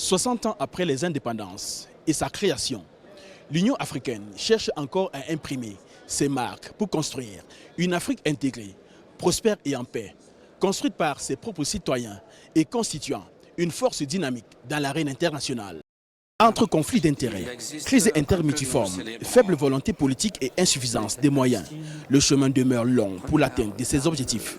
60 ans après les indépendances et sa création, l'Union africaine cherche encore à imprimer ses marques pour construire une Afrique intégrée, prospère et en paix, construite par ses propres citoyens et constituant une force dynamique dans l'arène internationale. Entre conflits d'intérêts, crise intermultiforme, faible volonté politique et insuffisance des moyens, le chemin demeure long pour l'atteinte de ces objectifs.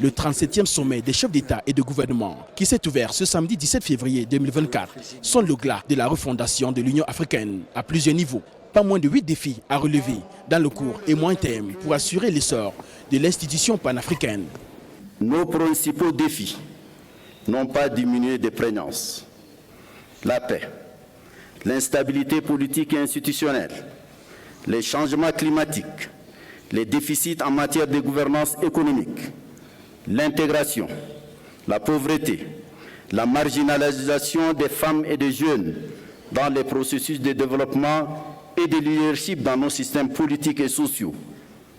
Le 37e sommet des chefs d'État et de gouvernement, qui s'est ouvert ce samedi 17 février 2024, sonne le glas de la refondation de l'Union africaine à plusieurs niveaux. Pas moins de 8 défis à relever dans le court et moyen terme pour assurer l'essor de l'institution panafricaine. Nos principaux défis n'ont pas diminué de prégnance. La paix, l'instabilité politique et institutionnelle, les changements climatiques, les déficits en matière de gouvernance économique, l'intégration, la pauvreté, la marginalisation des femmes et des jeunes dans les processus de développement et de leadership dans nos systèmes politiques et sociaux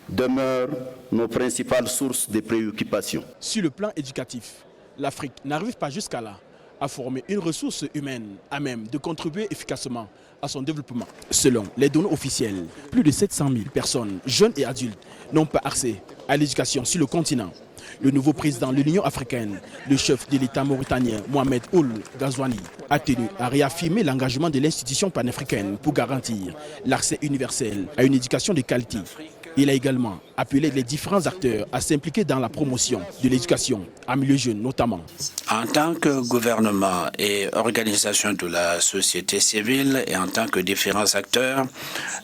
demeurent nos principales sources de préoccupation. Sur le plan éducatif, l'Afrique n'arrive pas jusqu'à là à former une ressource humaine à même de contribuer efficacement à son développement. Selon les données officielles, plus de 700 000 personnes, jeunes et adultes, n'ont pas accès à l'éducation sur le continent. Le nouveau président de l'Union africaine, le chef de l'État mauritanien Mohamed Ould Ghazouani, a tenu à réaffirmer l'engagement de l'institution panafricaine pour garantir l'accès universel à une éducation de qualité. Il a également appelé les différents acteurs à s'impliquer dans la promotion de l'éducation à milieu jeune notamment. En tant que gouvernement et organisation de la société civile et en tant que différents acteurs,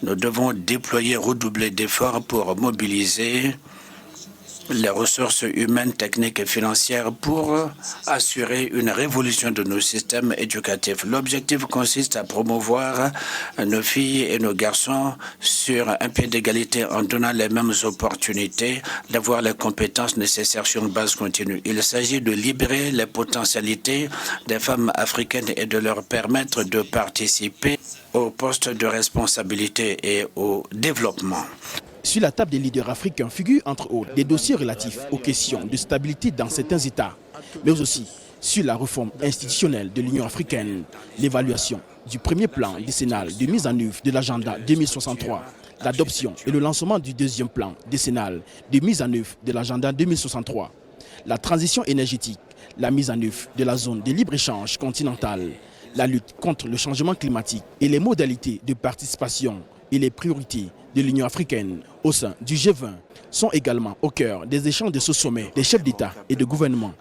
nous devons redoubler d'efforts pour mobiliser les ressources humaines, techniques et financières pour assurer une révolution de nos systèmes éducatifs. L'objectif consiste à promouvoir nos filles et nos garçons sur un pied d'égalité en donnant les mêmes opportunités d'avoir les compétences nécessaires sur une base continue. Il s'agit de libérer les potentialités des femmes africaines et de leur permettre de participer aux postes de responsabilité et au développement. Sur la table des leaders africains figurent entre autres des dossiers relatifs aux questions de stabilité dans certains États, mais aussi sur la réforme institutionnelle de l'Union africaine, l'évaluation du premier plan décennal de mise en œuvre de l'agenda 2063, l'adoption et le lancement du deuxième plan décennal de mise en œuvre de l'agenda 2063, la transition énergétique, la mise en œuvre de la zone de libre-échange continentale, la lutte contre le changement climatique et les modalités de participation et les priorités de l'Union africaine au sein du G20 sont également au cœur des échanges de ce sommet des chefs d'État et de gouvernement.